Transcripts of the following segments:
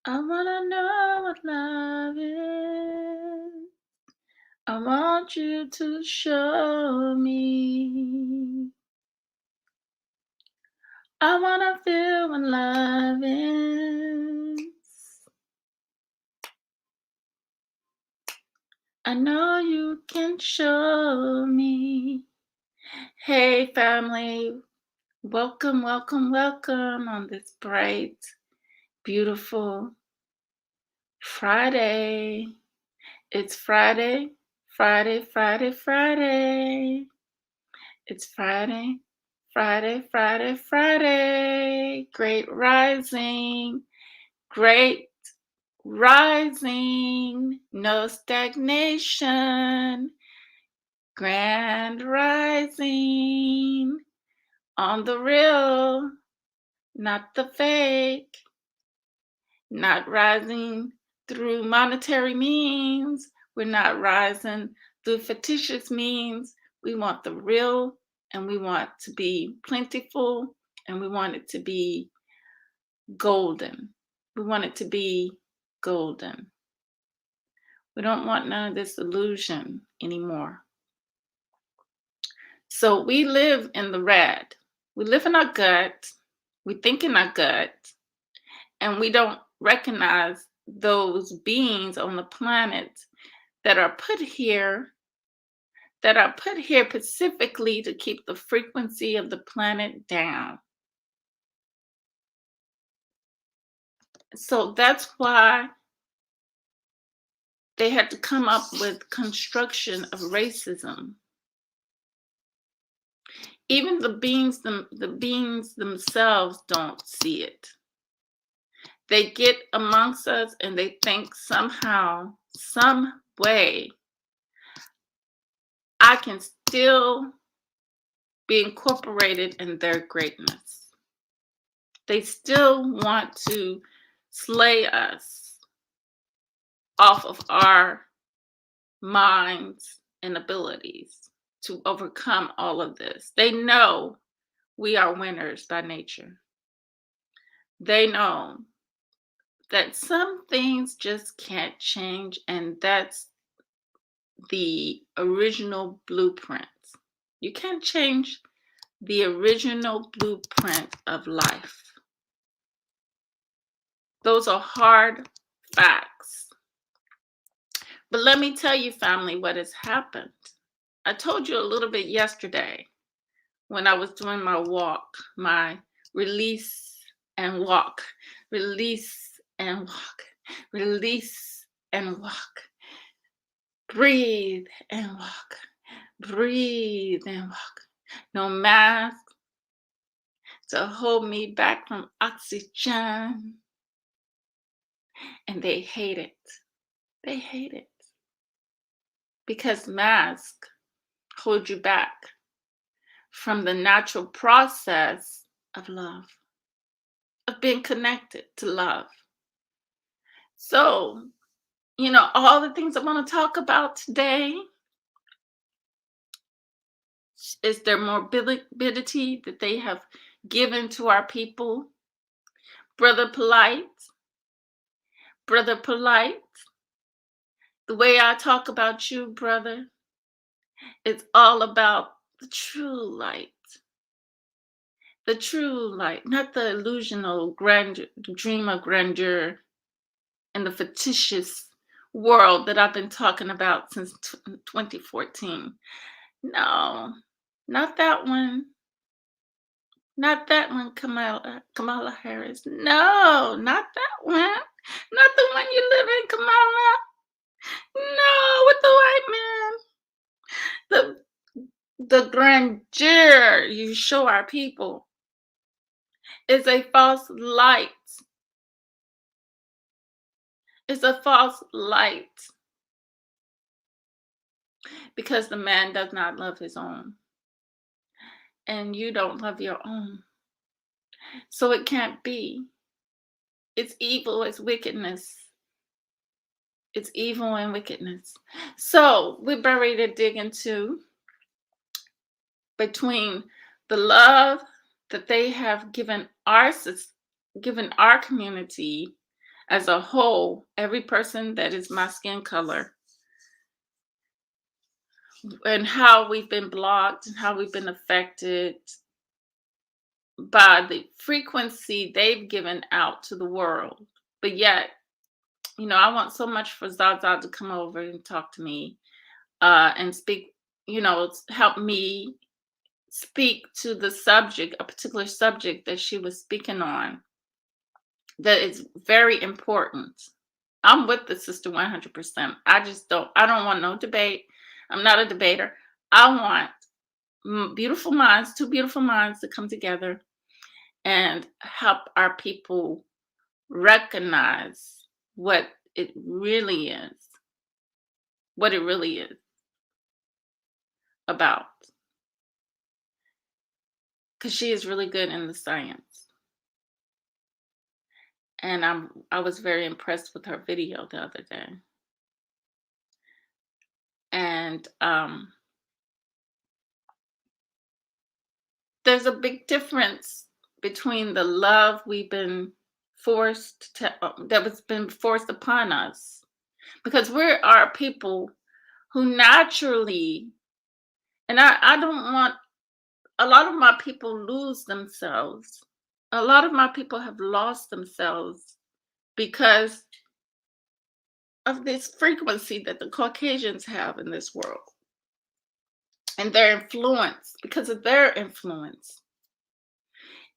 I wanna know what love is. I want you to show me. I wanna feel what love is. I know you can show me. Hey, family. Welcome, welcome, welcome on this bright, beautiful Friday. It's Friday, Friday, Friday, Friday. It's Friday, Friday, Friday, Friday. Great rising, no stagnation. Grand rising on the real, not the fake. Not rising through monetary means. We're not rising through fictitious means. We want the real, and we want to be plentiful, and we want it to be golden. We want it to be golden. We don't want none of this illusion anymore. So we live in the red. We live in our gut. We think in our gut. And we don't recognize those beings on the planet that are put here specifically to keep the frequency of the planet down. So that's why they had to come up with construction of racism. Even the beings themselves don't see it. They get amongst us and they think somehow, some way, I can still be incorporated in their greatness. They still want to slay us off of our minds and abilities to overcome all of this. They know we are winners by nature. They know that some things just can't change, and that's the original blueprint. You can't change the original blueprint of life. Those are hard facts. But let me tell you, family, what has happened. I told you a little bit yesterday when I was doing my walk, my release and walk, release and walk, release and walk, breathe and walk, breathe and walk. No mask to hold me back from oxygen. And they hate it. They hate it. Because masks hold you back from the natural process of love, of being connected to love. So, all the things I want to talk about today is their morbidity that they have given to our people. Brother Polite, Brother Polite, the way I talk about you, brother, it's all about the true light. The true light, not the illusional grandeur, the dream of grandeur, and the fictitious world that I've been talking about since 2014. No, not that one. Not that one, Kamala Harris. No, not that one. Not the one you live in, Kamala. No, with the white man. The grandeur you show our people is a false light. It's a false light because the man does not love his own. And you don't love your own. So it can't be. It's evil, it's wickedness. It's evil and wickedness. So we're ready to dig into between the love that they have given our community as a whole, every person that is my skin color, and how we've been blocked and how we've been affected by the frequency they've given out to the world. But yet, I want so much for Zaza to come over and talk to me, and speak, help me speak to the subject, a particular subject that she was speaking on, that is very important. I'm with the sister 100%. I don't want no debate. I'm not a debater. I want beautiful minds, two beautiful minds to come together and help our people recognize what it really is, what it really is about. Because she is really good in the science. And I was very impressed with her video the other day. And there's a big difference between the love we've been that was been forced upon us, because we are people who naturally, and I don't want a lot of my people lose themselves. A lot of my people have lost themselves because of this frequency that the Caucasians have in this world, and their influence, because of their influence.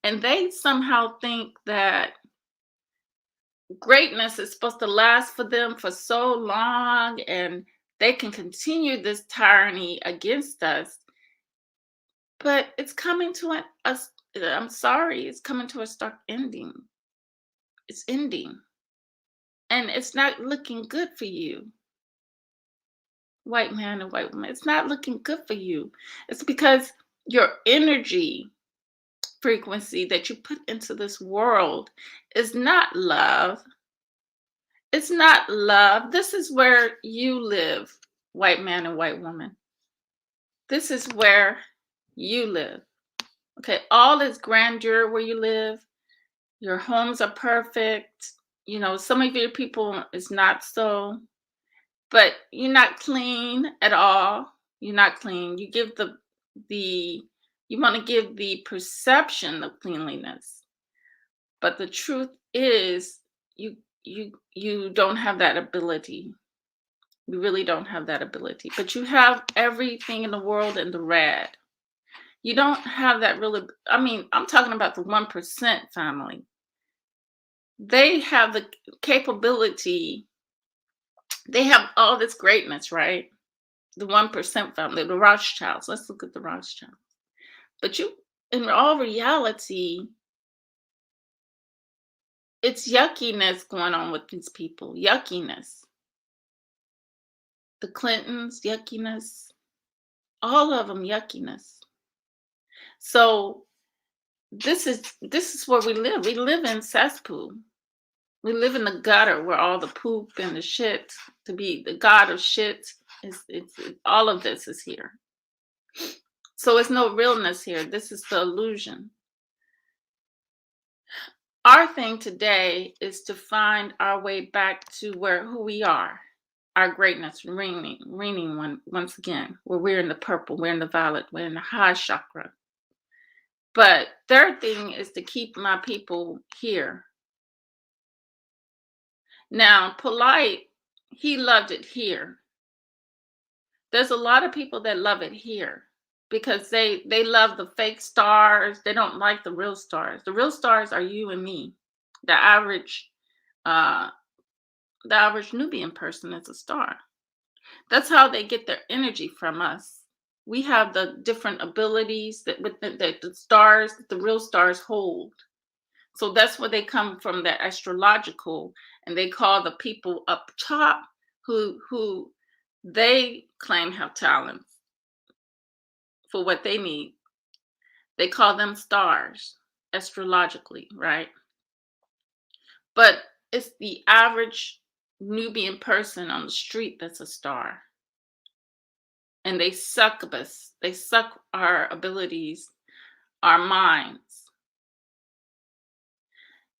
And they somehow think that greatness is supposed to last for them for so long, and they can continue this tyranny against us. But it's coming to I'm sorry, it's coming to a stark ending. It's ending. And it's not looking good for you, white man and white woman. It's not looking good for you. It's because your energy frequency that you put into this world is not love. It's not love. This is where you live, white man and white woman. This is where you live. Okay, all this grandeur where you live, your homes are perfect. Some of your people is not so, but you're not clean at all. You're not clean. You give the you want to give the perception of cleanliness, but the truth is you don't have that ability. You really don't have that ability, but you have everything in the world in the red. You don't have that really. I mean, I'm talking about the 1% family. They have the capability. They have all this greatness, right? The 1% family, the Rothschilds. Let's look at the Rothschilds. But in all reality, it's yuckiness going on with these people. Yuckiness. The Clintons, yuckiness. All of them, yuckiness. So this is where we live. We live in cesspool. We live in the gutter where all the poop and the shit, to be the god of shit, all of this is here. So it's no realness here. This is the illusion. Our thing today is to find our way back to who we are, our greatness reigning once again, where we're in the purple, we're in the violet, we're in the high chakra. But their thing is to keep my people here. Now, Polite, he loved it here. There's a lot of people that love it here because they love the fake stars. They don't like the real stars. The real stars are you and me. The average uh the average Nubian person is a star. That's how they get their energy from us. We have the different abilities that the stars, the real stars hold. So that's where they come from, that astrological, and they call the people up top who they claim have talents for what they need. They call them stars astrologically, right? But it's the average Nubian person on the street that's a star. And they suck us. They suck our abilities, our minds.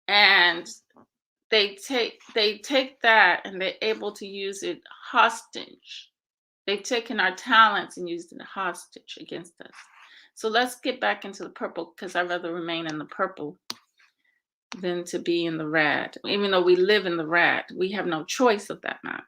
And they take that and they're able to use it hostage. They've taken our talents and used it hostage against us. So let's get back into the purple because I'd rather remain in the purple than to be in the red. Even though we live in the red, we have no choice of that matter.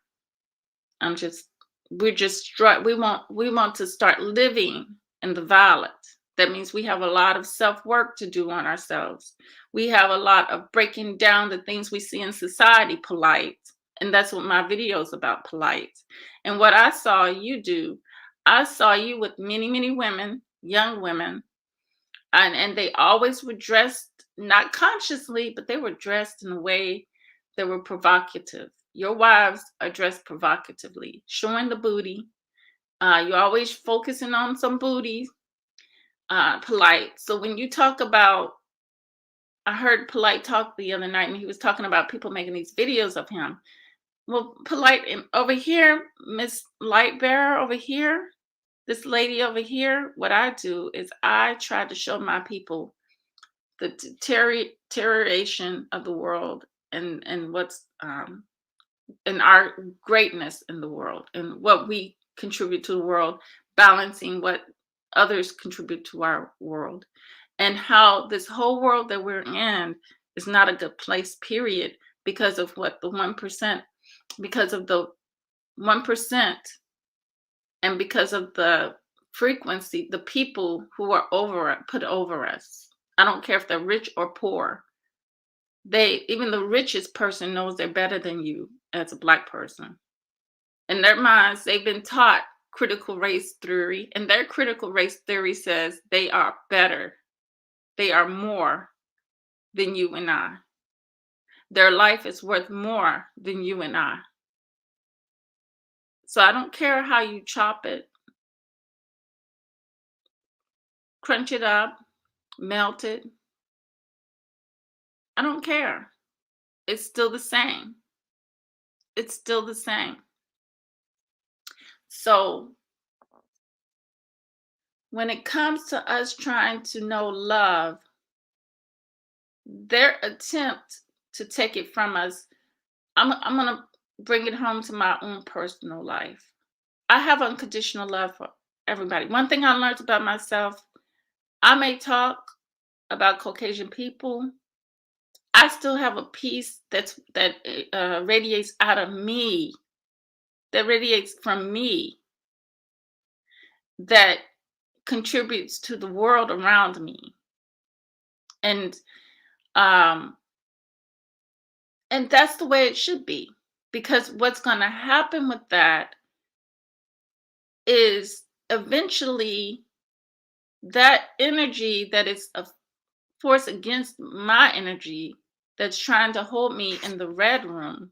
I'm just we're just we want to start living in the violet. That means we have a lot of self-work to do on ourselves. We have a lot of breaking down the things we see in society, polite. And that's what my video is about, polite. And what I saw you do, I saw you with many, many women, young women, and they always were dressed not consciously, but they were dressed in a way that were provocative. Your wives are dressed provocatively, showing the booty. You're always focusing on some booty, polite. So when you talk about, I heard polite talk the other night, and he was talking about people making these videos of him. Well, polite over here, Miss Lightbearer over here, this lady over here. What I do is I try to show my people the deterioration of the world and what's and our greatness in the world and what we contribute to the world, balancing what others contribute to our world, and how this whole world that we're in is not a good place, period, because of what the 1%, because of the 1%, and because of the frequency, the people who are put over us. I don't care if they're rich or poor. Even the richest person knows they're better than you as a Black person. In their minds, they've been taught critical race theory, and their critical race theory says they are better, they are more than you and I. Their life is worth more than you and I. So I don't care how you chop it, crunch it up, melt it. I don't care. It's still the same. It's still the same. So when it comes to us trying to know love, their attempt to take it from us, I'm going to bring it home to my own personal life. I have unconditional love for everybody. One thing I learned about myself, I may talk about Caucasian people. I still have a peace that radiates out of me, that radiates from me, that contributes to the world around me. And um and that's the way it should be, because what's going to happen with that is eventually that energy that is a force against my energy that's trying to hold me in the red room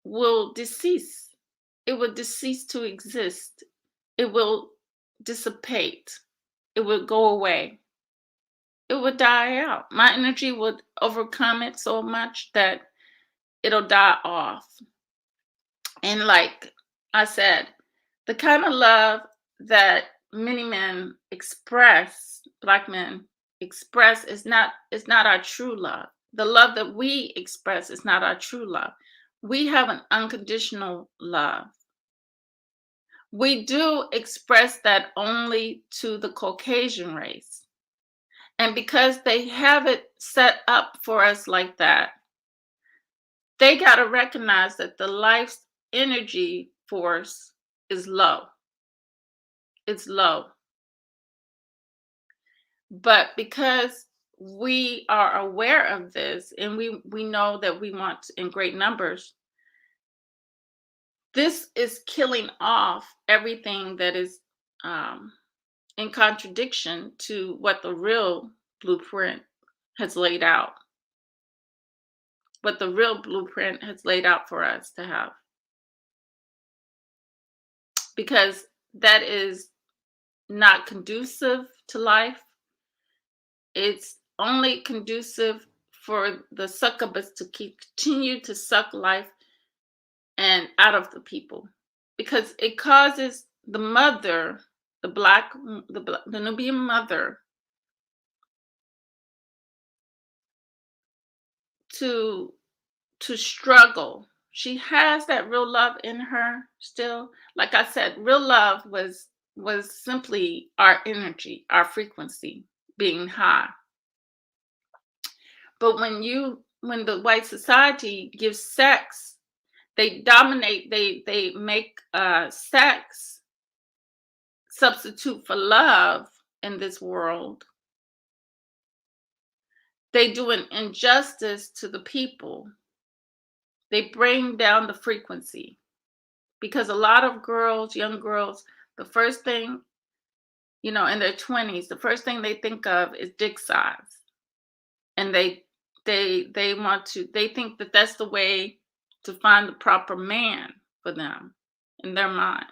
will decease. It will decease to exist. It will dissipate. It will go away. It would die out. My energy would overcome it so much that it'll die off. And like I said, the kind of love that many men express, Black men express, is not our true love. The love that we express is not our true love. We have an unconditional love. We do express that only to the Caucasian race. And because they have it set up for us like that, they got to recognize that the life's energy force is low. It's low. But because we are aware of this and we know that we want in great numbers, this is killing off everything that is in contradiction to what the real blueprint has laid out. What the real blueprint has laid out for us to have. Because that is not conducive to life. It's only conducive for the succubus to continue to suck life and out of the people, because it causes the mother, the Nubian mother, to struggle. She has that real love in her still. Like I said, real love was simply our energy, our frequency being high. But when the white society gives sex, they dominate, they make sex substitute for love in this world. They do an injustice to the people. They bring down the frequency because a lot of girls, young girls, the first thing, in their 20s, the first thing they think of is dick size. And they want to, they think that that's the way to find the proper man for them in their minds.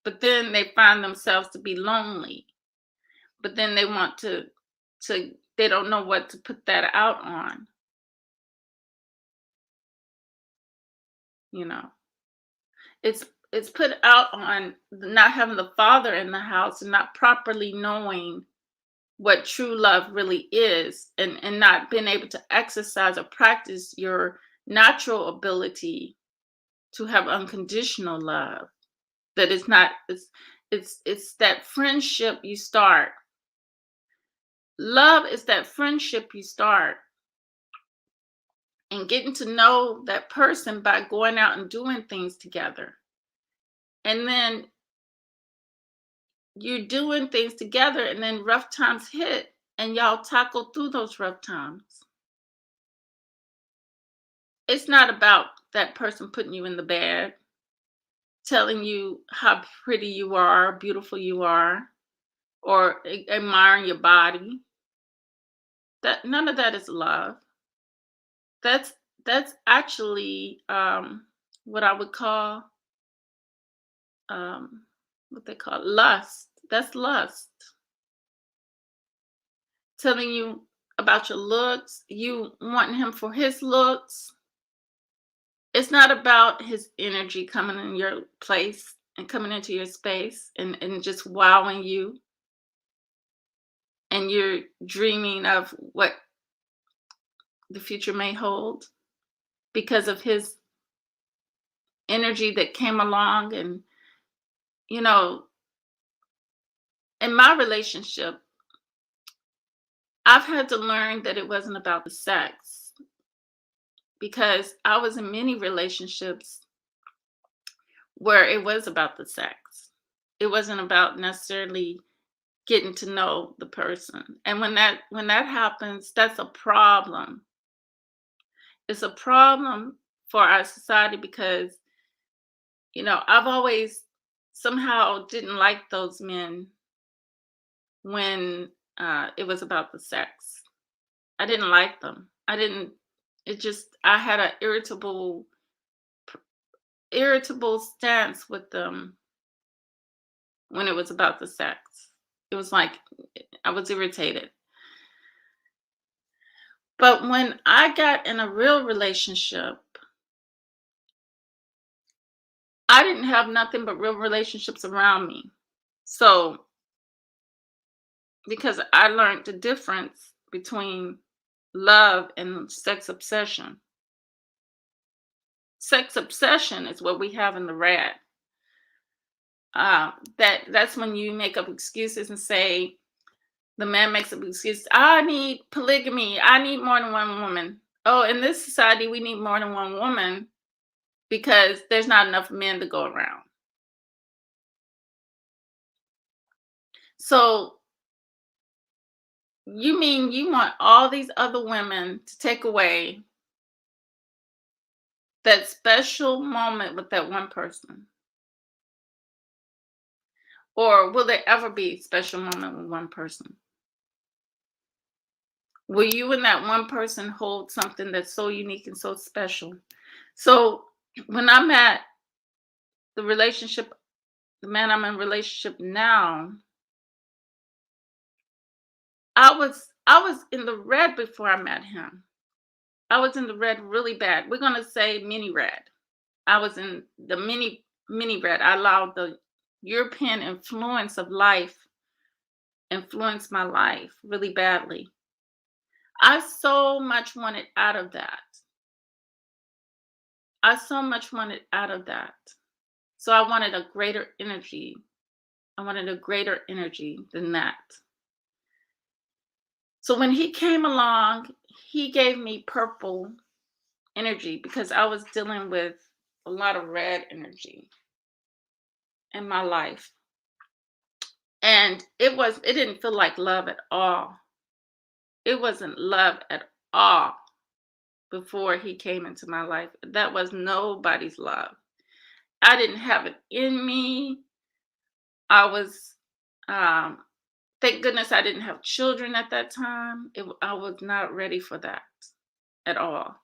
But then they find themselves to be lonely. But then they want to they don't know what to put that out on, you know. It's put out on not having the father in the house and not properly knowing what true love really is, and not being able to exercise or practice your natural ability to have unconditional love. That it's not, it's that friendship you start. Love is that friendship you start, and getting to know that person by going out and doing things together. And then you're doing things together, and then rough times hit, and y'all tackle through those rough times. It's not about that person putting you in the bed, telling you how pretty you are, beautiful you are, or admiring your body. That none of that is love. That's that's actually what I would call what they call lust. That's lust. Telling you about your looks, you wanting him for his looks. It's not about his energy coming in your place and coming into your space and just wowing you. And you're dreaming of what the future may hold because of his energy that came along. And, you know, in my relationship, I've had to learn that it wasn't about the sex, because I was in many relationships where it was about the sex. It wasn't about necessarily getting to know the person. And when that happens, that's a problem. It's a problem for our society because, I've always somehow didn't like those men when it was about the sex. I didn't like them. I didn't. It just, I had an irritable stance with them when it was about the sex. It was like I was irritated. But when I got in a real relationship, I didn't have nothing but real relationships around me. So, because I learned the difference between love and sex obsession. Sex obsession is what we have in the rat. That's when you make up excuses and say, the man makes up excuses. I need polygamy. I need more than one woman. Oh, in this society, we need more than one woman because there's not enough men to go around. So you mean you want all these other women to take away that special moment with that one person? Or will there ever be a special moment with one person? Will you and that one person hold something that's so unique and so special? So when I'm at the relationship, the man I'm in relationship now, I was in the red before I met him. I was in the red really bad. We're gonna say mini red. I was in the mini red. I allowed the European influence of life influence my life really badly. I so much wanted out of that. I so much wanted out of that. So I wanted a greater energy. I wanted a greater energy than that. So when he came along, he gave me purple energy because I was dealing with a lot of red energy in my life. And it didn't feel like love at all. It wasn't love at all before he came into my life. That was nobody's love. I didn't have it in me. I was um thank goodness I didn't have children at that time. I was not ready for that at all.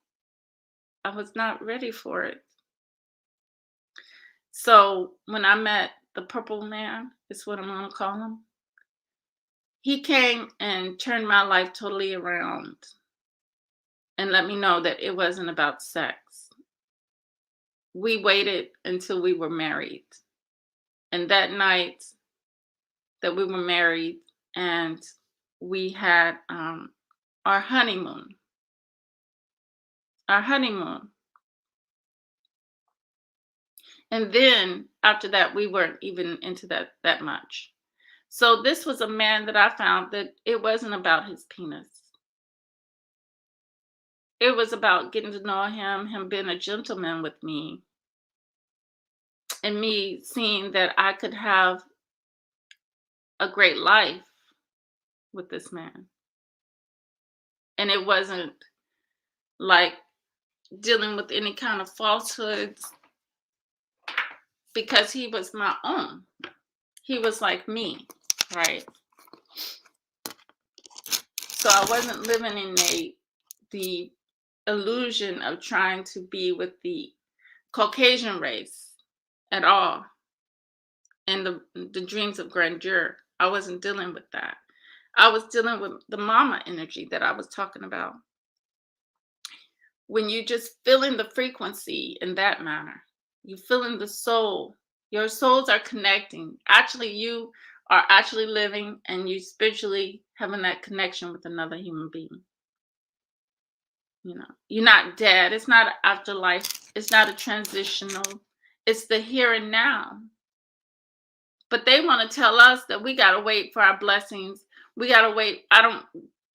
I was not ready for it. So when I met the purple man, is what I'm gonna call him, he came and turned my life totally around and let me know that it wasn't about sex. We waited until we were married. And that night that we were married and we had our honeymoon, our honeymoon. And then after that, we weren't even into that much. So this was a man that I found that it wasn't about his penis. It was about getting to know him being a gentleman with me, and me seeing that I could have a great life with this man. And it wasn't like dealing with any kind of falsehoods because he was my own. He was like me, right? So I wasn't living in the illusion of trying to be with the Caucasian race at all, and the dreams of grandeur. I wasn't dealing with that. I was dealing with the mama energy that I was talking about. When you just feeling the frequency in that manner, you feeling the soul. Your souls are connecting. Actually, you are actually living and you spiritually having that connection with another human being. You know, you're not dead. It's not an afterlife. It's not a transitional. It's the here and now. But they want to tell us that we got to wait for our blessings. We got to wait. I don't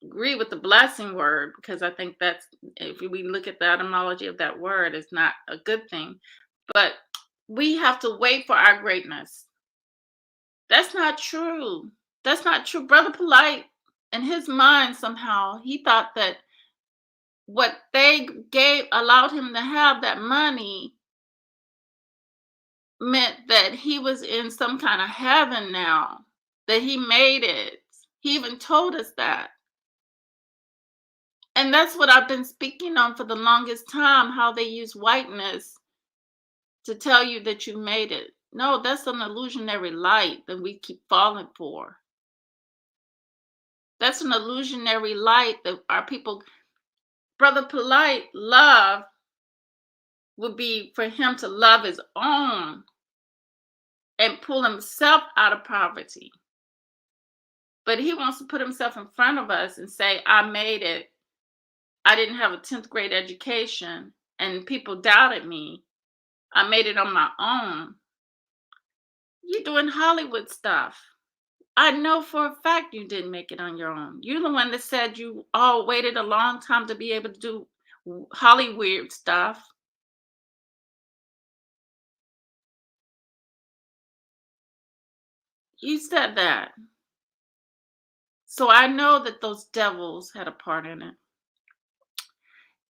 agree with the blessing word because I think that's, if we look at the etymology of that word, it's not a good thing. But we have to wait for our greatness. That's not true. That's not true. Brother Polite, in his mind, somehow, he thought that what they gave allowed him to have that money meant that he was in some kind of heaven now, that he made it. He even told us that. And that's what I've been speaking on for the longest time, how they use whiteness to tell you that you made it. No, that's an illusionary light that we keep falling for. That's an illusionary light that our people, Brother Polite, love would be for him to love his own and pull himself out of poverty. But he wants to put himself in front of us and say, I made it. I didn't have a 10th grade education and people doubted me. I made it on my own. You're doing Hollywood stuff. I know for a fact you didn't make it on your own. You're the one that said you all waited a long time to be able to do Hollywood stuff. You said that. So I know that those devils had a part in it.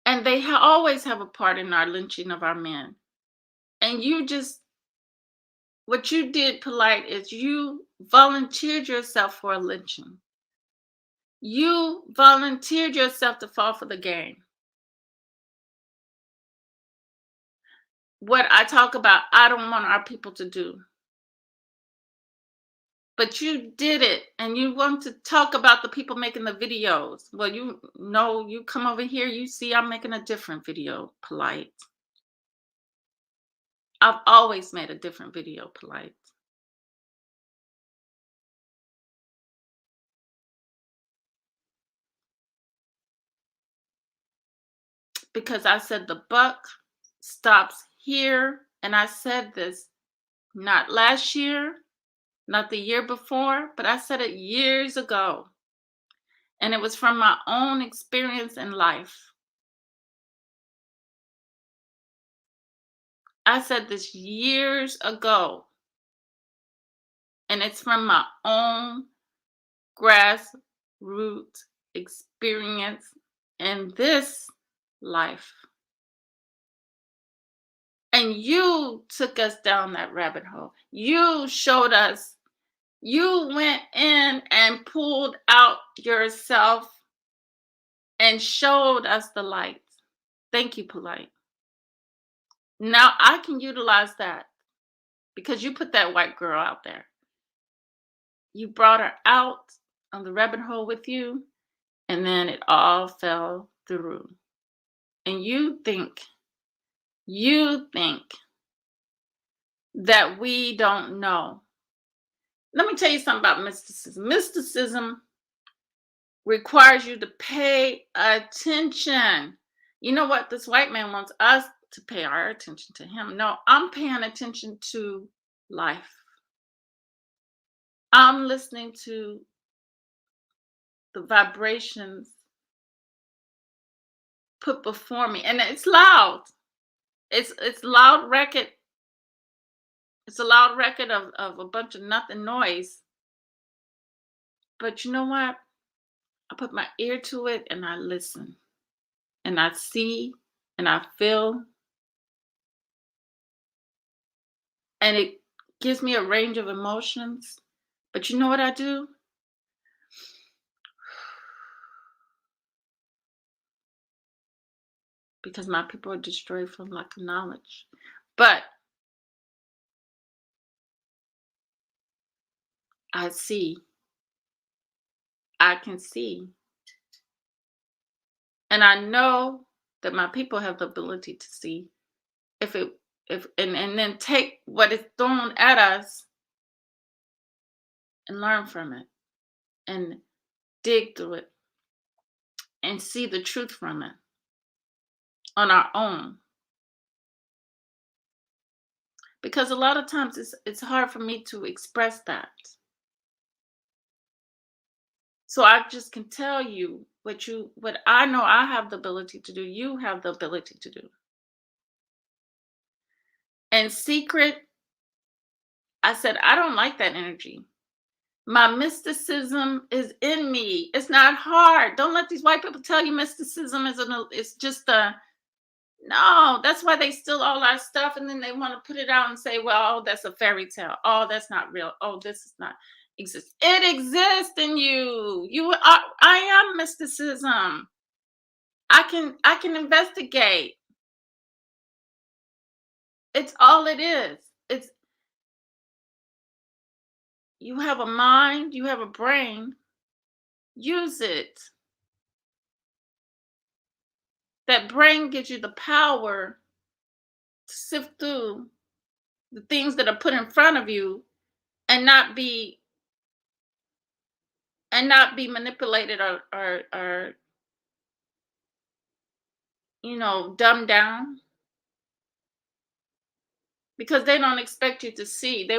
And they always have a part in our lynching of our men. And what you did, Polite, is you volunteered yourself for a lynching. You volunteered yourself to fall for the game. What I talk about, I don't want our people to do. But you did it, and you want to talk about the people making the videos. Well, you know, you come over here, you see I'm making a different video, Polite. I've always made a different video, Polite. because I said the buck stops here. And I said this not last year, not the year before, but I said it years ago. And it was from my own experience in life. I said this years ago, and it's from my own grassroots experience in this life. And you took us down that rabbit hole. You showed us, you went in and pulled out yourself and showed us the light. Thank you, Polite. Now I can utilize that because you put that white girl out there. You brought her out on the rabbit hole with you, and then it all fell through. And you think that we don't know. Let me tell you something about mysticism. Mysticism requires you to pay attention. You know what? This white man wants us to pay our attention to him. No, I'm paying attention to life. I'm listening to the vibrations put before me, and it's loud. It's loud record. It's a loud record of a bunch of nothing noise. But you know what? I put my ear to it and I listen. And I see and I feel. And it gives me a range of emotions. But you know what I do? Because my people are destroyed from lack of knowledge. But I see. I can see. And I know that my people have the ability to see and then take what is thrown at us and learn from it and dig through it and see the truth from it on our own. Because a lot of times it's hard for me to express that. So I just can tell you what I know I have the ability to do, you have the ability to do. And secret, I said, I don't like that energy. My mysticism is in me. It's not hard. Don't let these white people tell you mysticism it's just a no. That's why they steal all our stuff and then they want to put it out and say, well, oh, that's a fairy tale. Oh, that's not real. Oh, this is not exist. It exists in you. I am mysticism. I can investigate. It's all it is. It's you have a mind, you have a brain, use it. That brain gives you the power to sift through the things that are put in front of you and not be manipulated or dumbed down because they don't expect you to see.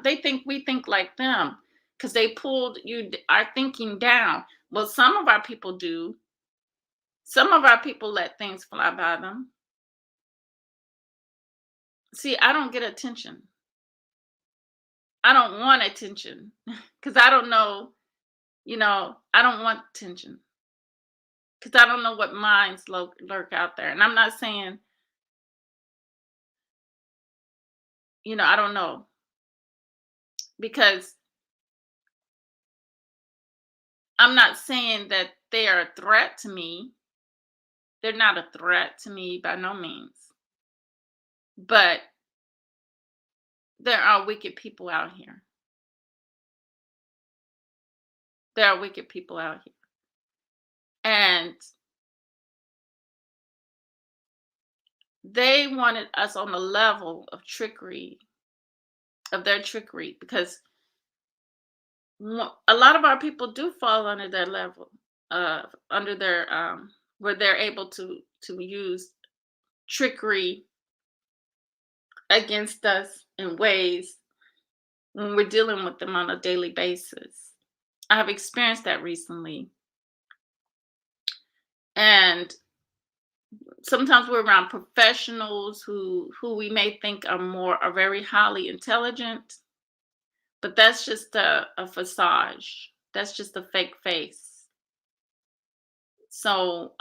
They think we think like them because they pulled our thinking down. Well, some of our people do. Some of our people let things fly by them. See, I don't get attention. I don't want attention because I don't know, I don't want attention because I don't know what minds lurk out there. And I'm not saying, I don't know because I'm not saying that they are a threat to me. They're not a threat to me by no means. But there are wicked people out here. There are wicked people out here. And they wanted us on the level of their trickery, because a lot of our people do fall under their level, under their where they're able to to use trickery against us in ways when we're dealing with them on a daily basis. I have experienced that recently. And sometimes we're around professionals who we may think are very highly intelligent, but that's just a facade. That's just a fake face. So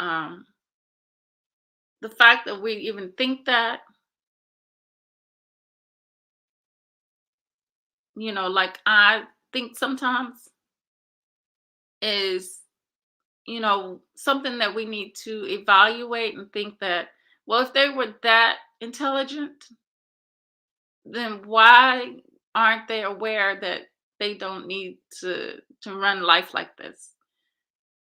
the fact that we even think that, like I think sometimes is, something that we need to evaluate and think that, well, if they were that intelligent, then why aren't they aware that they don't need to run life like this?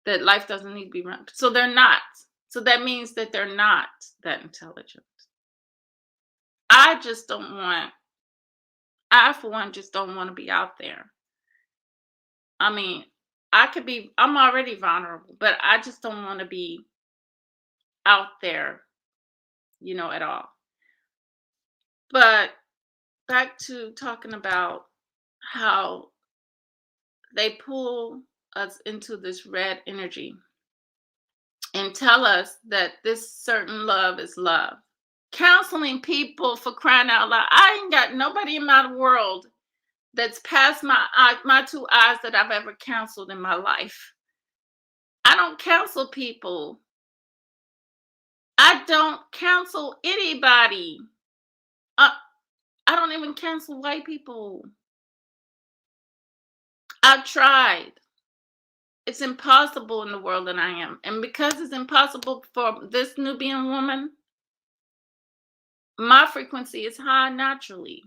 That life doesn't need to be run. So they're not. So that means that they're not that intelligent. I just don't want, I for one just don't want to be out there. I mean, I'm already vulnerable, but I just don't want to be out there, at all. But back to talking about how they pull us into this red energy and tell us that this certain love is love. Counseling people, for crying out loud. I ain't got nobody in my world that's past my two eyes that I've ever counseled in my life. I don't counsel people. I don't counsel anybody. Uh, I don't even counsel white people. I've tried. It's impossible in the world that I am. And because it's impossible for this Nubian woman, my frequency is high naturally.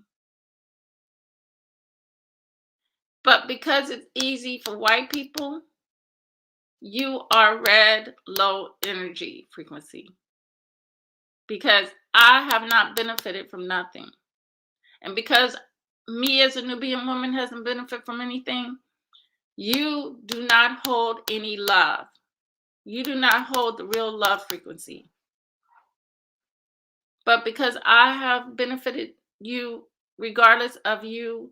But because it's easy for white people, you are red, low energy frequency. Because I have not benefited from nothing. And because me as a Nubian woman hasn't benefited from anything, you do not hold any love. You do not hold the real love frequency. But because I have benefited you, regardless of you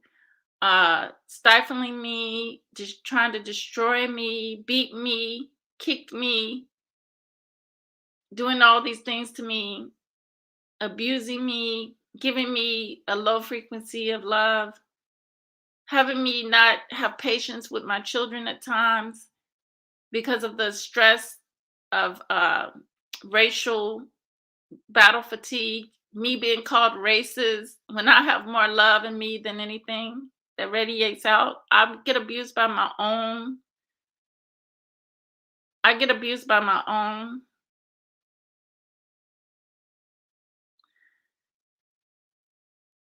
stifling me, just trying to destroy me, beat me, kick me, doing all these things to me, abusing me, giving me a low frequency of love, having me not have patience with my children at times because of the stress of racial battle fatigue, me being called racist when I have more love in me than anything that radiates out. I get abused by my own. I get abused by my own.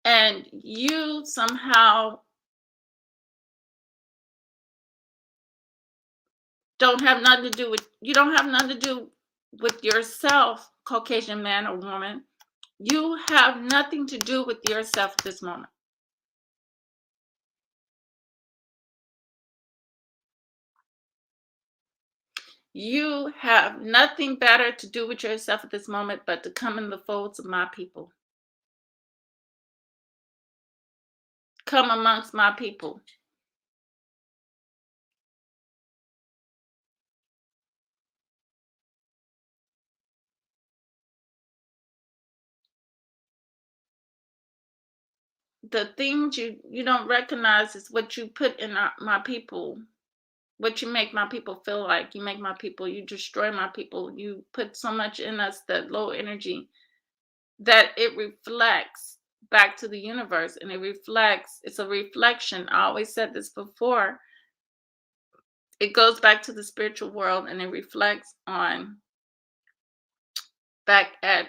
And you somehow you don't have nothing to do with yourself, Caucasian man or woman. You have nothing to do with yourself at this moment. You have nothing better to do with yourself at this moment but to come in the folds of my people. Come amongst my people. The things you don't recognize is what you put in my people, what you make my people feel like. You make my people, you destroy my people. You put so much in us, that low energy, that it reflects back to the universe, and it's a reflection. I always said this before. It goes back to the spiritual world and it reflects on back at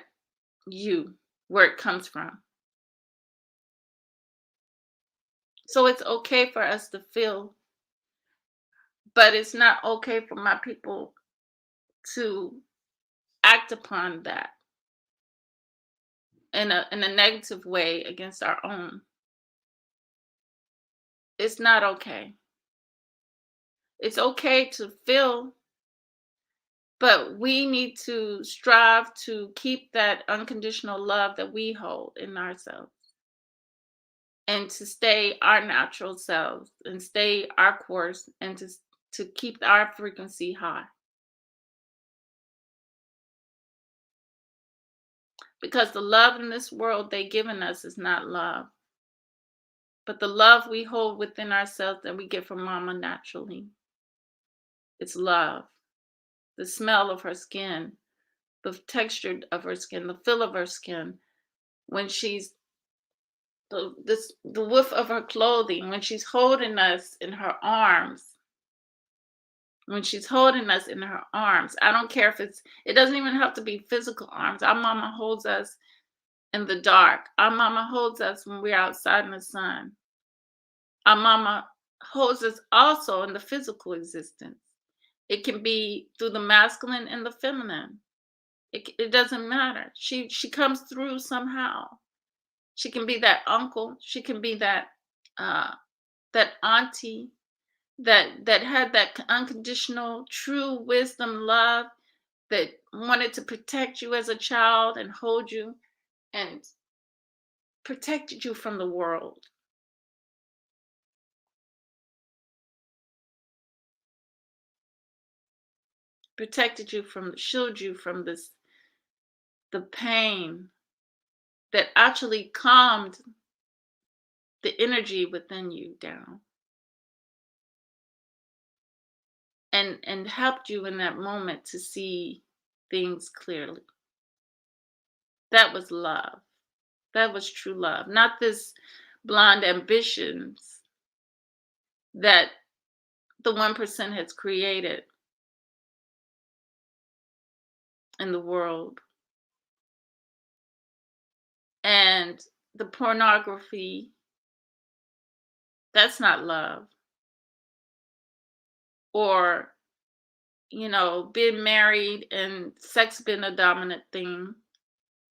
you, where it comes from. So it's okay for us to feel, but it's not okay for my people to act upon that in a negative way against our own. It's not okay. It's okay to feel, But we need to strive to keep that unconditional love that we hold in ourselves, and to stay our natural selves and stay our course, and to keep our frequency high, because the love in this world they given us is not love, but the love we hold within ourselves that we get from mama naturally, it's love. The smell of her skin, the texture of her skin, the feel of her skin, when she's the whiff of her clothing, when she's holding us in her arms, when she's holding us in her arms. I don't care if it doesn't even have to be physical arms. Our mama holds us in the dark. Our mama holds us when we're outside in the sun. Our mama holds us also in the physical existence. It can be through the masculine and the feminine. It doesn't matter. She comes through somehow. She can be that uncle. She can be uh, that auntie that had that unconditional, true wisdom, love, that wanted to protect you as a child and hold you and protected you from the world, protected you from, shielded you from the pain, that actually calmed the energy within you down, and helped you in that moment to see things clearly. That was love. That was true love, not this blonde ambitions that the 1% has created in the world. And the pornography, that's not love. Or, being married and sex being a dominant thing,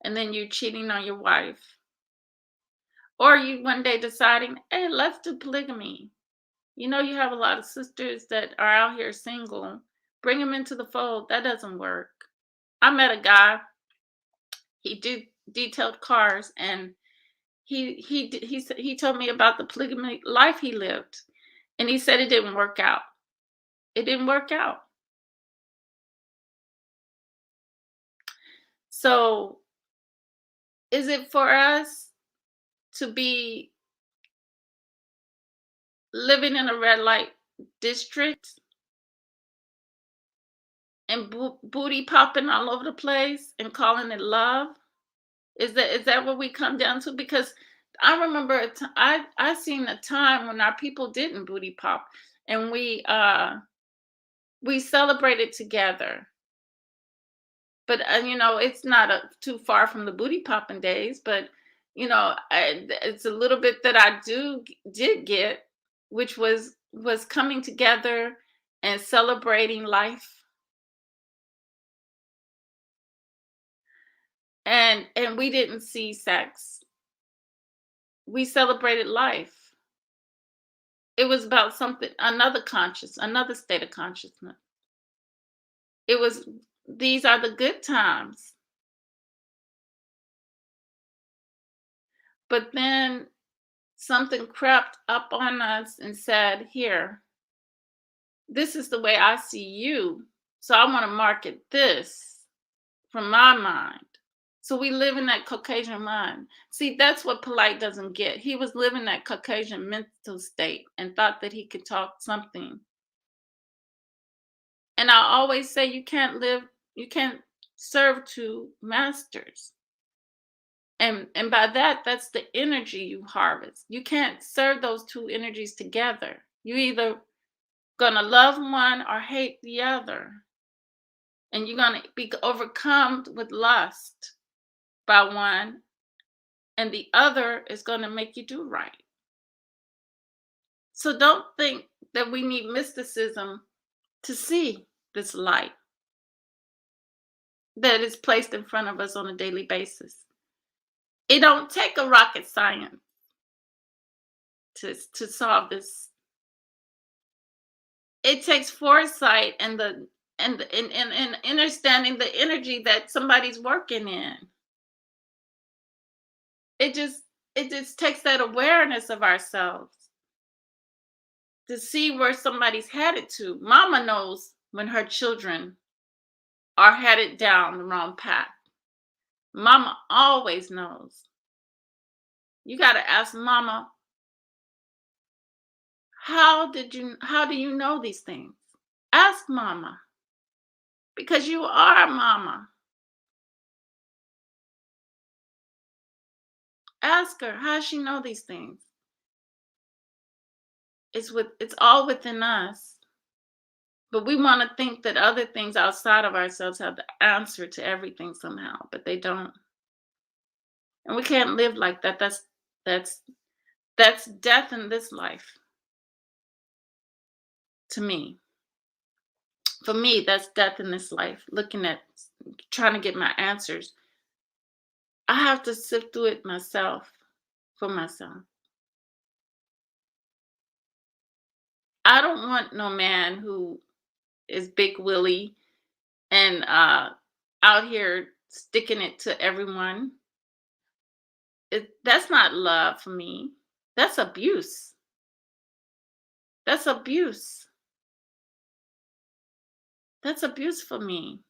and then you cheating on your wife. Or you one day deciding, hey, let's do polygamy. You have a lot of sisters that are out here single. Bring them into the fold. That doesn't work. I met a guy, he did detailed cars, and he told me about the polygamy life he lived, and he said it didn't work out. It didn't work out. So, is it for us to be living in a red light district and booty popping all over the place and calling it love? Is that what we come down to? Because I remember I seen a time when our people didn't booty pop, and we celebrated together. But it's not too far from the booty popping days. But it's a little bit that I did get, which was coming together and celebrating life, and we didn't see sex. We celebrated life. It was about something, another state of consciousness. It was, these are the good times. But then something crept up on us and said, here, this is the way I see you. So I want to market this from my mind. So we live in that Caucasian mind. See, that's what Polite doesn't get. He was living that Caucasian mental state and thought that he could talk something. And I always say you can't serve two masters. And by that, that's the energy you harvest. You can't serve those two energies together. You either gonna love one or hate the other. And you're gonna be overcome with lust by one, and the other is gonna make you do right. So don't think that we need mysticism to see this light that is placed in front of us on a daily basis. It don't take a rocket science to solve this. It takes foresight and and understanding the energy that somebody's working in. It just it just takes that awareness of ourselves to see where somebody's headed to. Mama knows when her children are headed down the wrong path. Mama always knows. You got to ask mama, how do you know these things? Ask mama because you are mama. Ask her how she know these things. It's all within us. But we want to think that other things outside of ourselves have the answer to everything somehow, but they don't. And we can't live like that. That's that's death in this life to me. For me, that's death in this life. Looking at trying to get my answers. I have to sift through it myself for myself. I don't want no man who is big willy and out here sticking it to everyone. That's not love for me. That's abuse. That's abuse. That's abuse for me.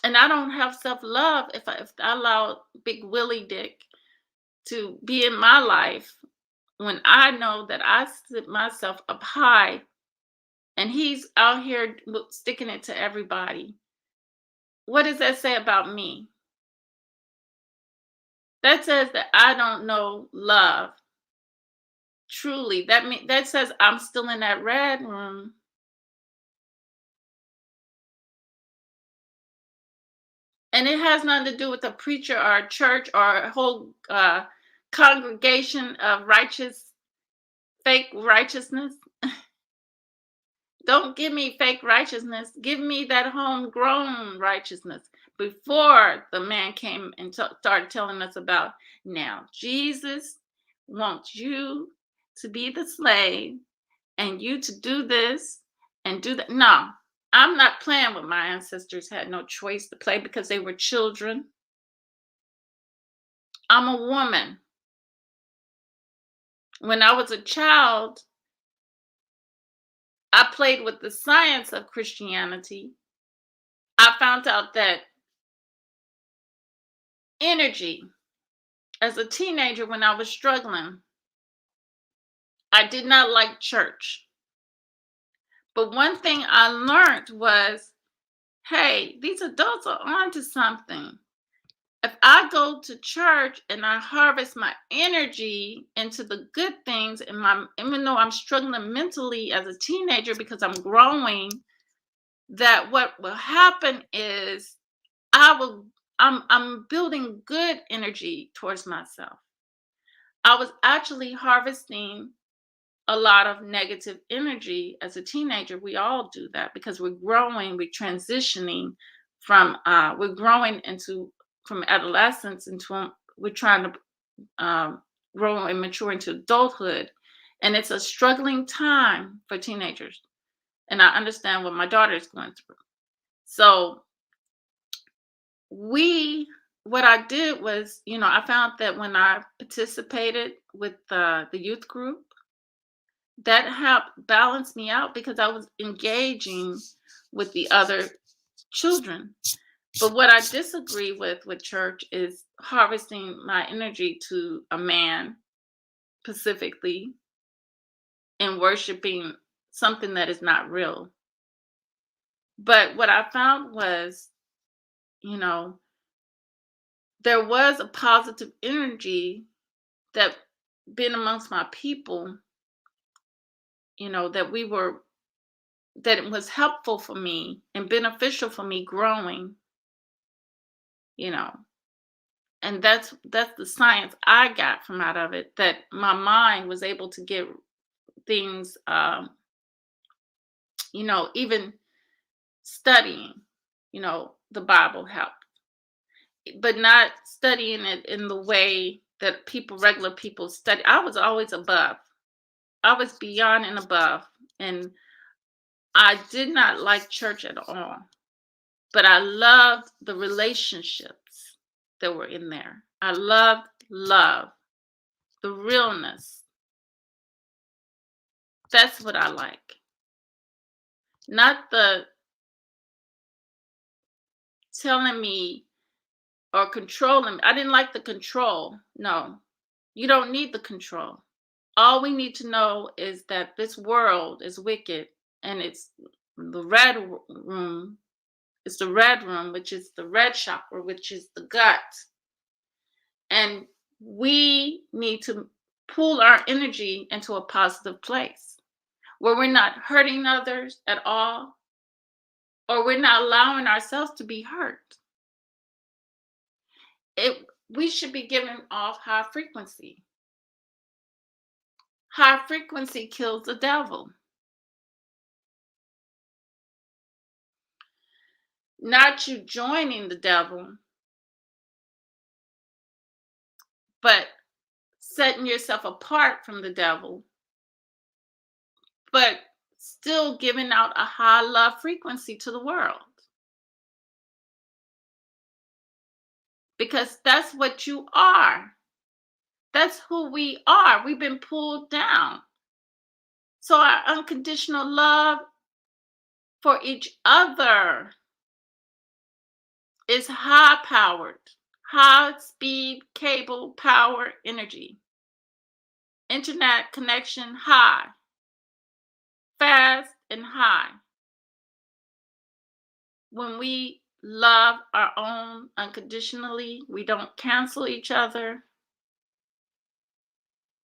And I don't have self-love if I allow Big Willie Dick to be in my life when I know that I sit myself up high and he's out here sticking it to everybody. What does that say about me? That says that I don't know love. Truly, that says I'm still in that red room. And it has nothing to do with a preacher or a church or a whole congregation of fake righteousness. Don't give me fake righteousness. Give me that homegrown righteousness. Before the man came and started telling us about now, Jesus wants you to be the slave and you to do this and do that. No, I'm not playing with my ancestors. Had no choice to play because they were children. I'm a woman. When I was a child, I played with the science of Christianity. I found out that energy, as a teenager when I was struggling, I did not like church. But one thing I learned was, hey, these adults are onto something. If I go to church and I harvest my energy into the good things, and even though I'm struggling mentally as a teenager because I'm growing, that what will happen is I'm building good energy towards myself. I was actually harvesting a lot of negative energy as a teenager. We all do that because we're growing, we're transitioning we're growing into from adolescence into we're trying to grow and mature into adulthood, and it's a struggling time for teenagers. And I understand what my daughter is going through. So what I did was, I found that when I participated with the youth group, that helped balance me out because I was engaging with the other children. But what I disagree with church is harvesting my energy to a man specifically and worshiping something that is not real. But what I found was, you know, there was a positive energy that been amongst my people, that that it was helpful for me and beneficial for me growing, you know. And that's the science I got from out of it, that my mind was able to get things, even studying, the Bible helped, but not studying it in the way that regular people study. I was always above. I was beyond and above. And I did not like church at all, but I loved the relationships that were in there. I loved love, the realness. That's what I like. Not the telling me or controlling me. I didn't like the control. No, you don't need the control. All we need to know is that this world is wicked, and it's the room. It's the red room, which is the red chakra, which is the gut. And we need to pull our energy into a positive place where we're not hurting others at all, or we're not allowing ourselves to be hurt. We should be giving off high frequency. High frequency kills the devil. Not you joining the devil, but setting yourself apart from the devil, but still giving out a high love frequency to the world. Because that's what you are. That's who we are. We've been pulled down. So our unconditional love for each other is high powered, high speed cable power energy. Internet connection high, fast and high. When we love our own unconditionally, we don't cancel each other.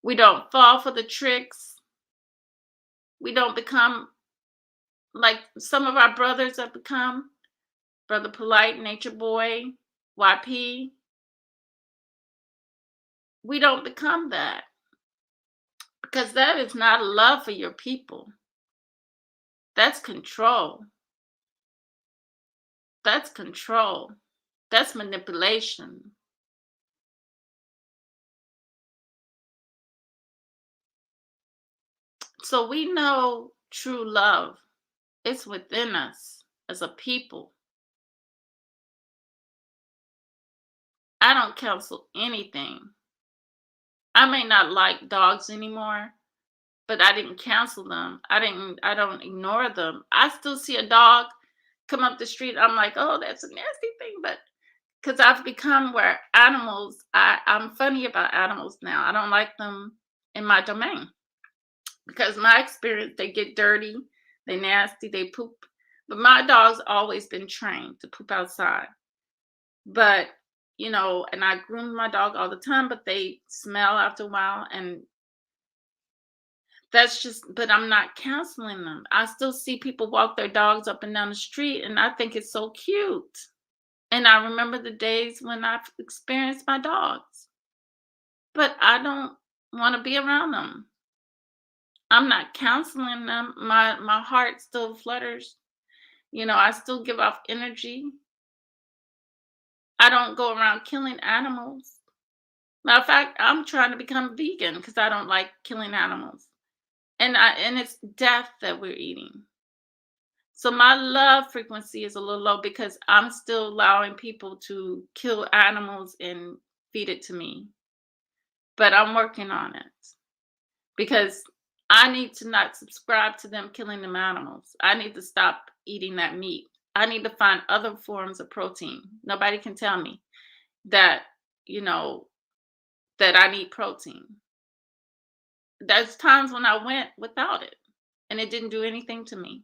We don't fall for the tricks. We don't become like some of our brothers have become. Brother Polite, Nature Boy, YP. We don't become that because that is not love for your people. That's control. That's control. That's manipulation. So we know true love. It's within us as a people. I don't cancel anything. I may not like dogs anymore, but I didn't cancel them. I don't ignore them. I still see a dog come up the street. I'm like, oh, that's a nasty thing. But because I've become where animals, I'm funny about animals now. I don't like them in my domain. Because my experience, they get dirty, they nasty, they poop. But my dog's always been trained to poop outside. But and I groom my dog all the time, but they smell after a while, and that's just. But I'm not counseling them. I still see people walk their dogs up and down the street, and I think it's so cute. And I remember the days when I've experienced my dogs, but I don't want to be around them. I'm not counseling them. My heart still flutters. I still give off energy. I don't go around killing animals. Matter of fact, I'm trying to become vegan because I don't like killing animals. And it's death that we're eating. So my love frequency is a little low because I'm still allowing people to kill animals and feed it to me. But I'm working on it because I need to not subscribe to them killing them animals. I need to stop eating that meat. I need to find other forms of protein. Nobody can tell me that, you know, that I need protein. There's times when I went without it and it didn't do anything to me.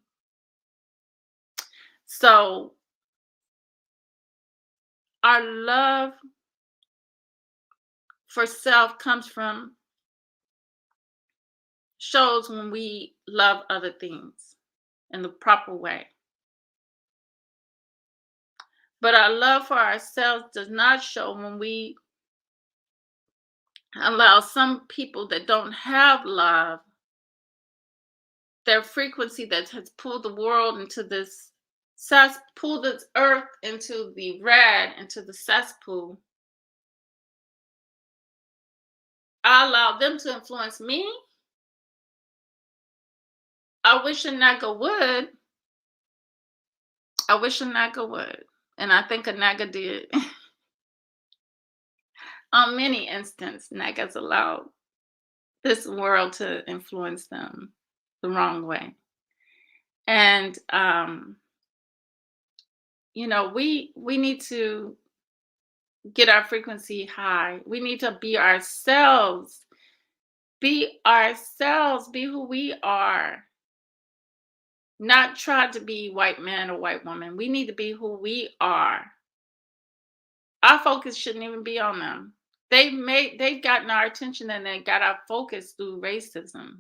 So our love for self comes from shows when we love other things in the proper way. But our love for ourselves does not show when we allow some people that don't have love, their frequency that has pulled the world into this pulled this earth into the red, into the cesspool. I allow them to influence me. I wish a Naga would. I wish a Naga would. And I think a Naga did. On many instances, Nagas allowed this world to influence them the wrong way. And we need to get our frequency high. We need to be ourselves. Be ourselves. Be who we are. Not try to be white man or white woman. We need to be who we are. Our focus shouldn't even be on them. They've gotten our attention and they got our focus through racism.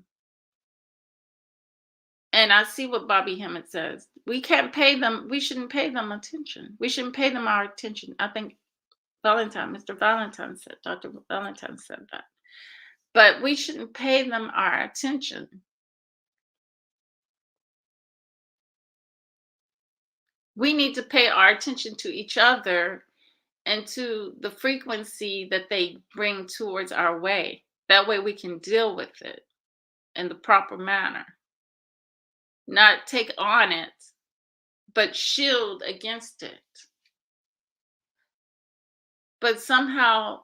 And I see what Bobby Hemmett says. We can't pay them. We shouldn't pay them attention. We shouldn't pay them our attention. I think Mr. Valentine said, Dr. Valentine said that. But we shouldn't pay them our attention. We need to pay our attention to each other and to the frequency that they bring towards our way. That way we can deal with it in the proper manner. Not take on it, but shield against it. But somehow,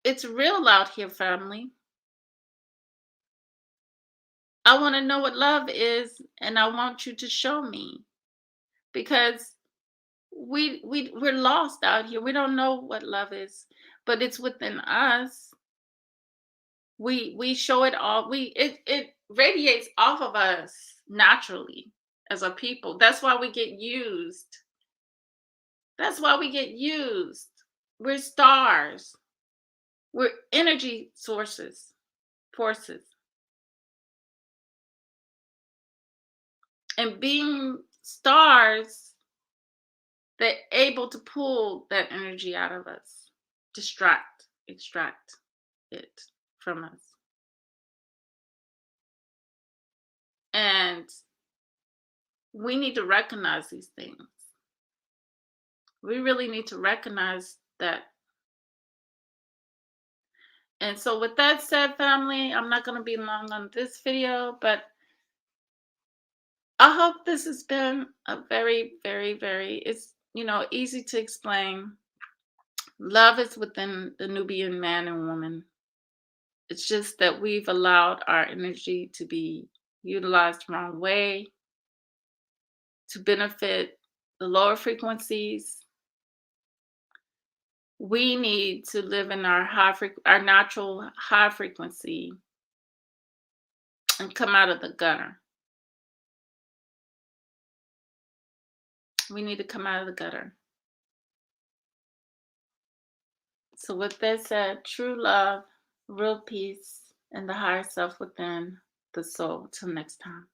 it's real out here, family. I want to know what love is, and I want you to show me because we're lost out here. We don't know what love is, but it's within us. We show it all. It radiates off of us naturally as a people. That's why we get used. That's why we get used. We're stars. We're energy forces. And being stars, they're able to pull that energy out of us, extract it from us. And we need to recognize these things. We really need to recognize that. And so with that said, family, I'm not going to be long on this video, but I hope this has been a very, very, very, it's, easy to explain. Love is within the Nubian man and woman. It's just that we've allowed our energy to be utilized the wrong way to benefit the lower frequencies. We need to live in our our natural high frequency and come out of the gutter. We need to come out of the gutter. So with that said, true love, real peace, and the higher self within the soul. Till next time.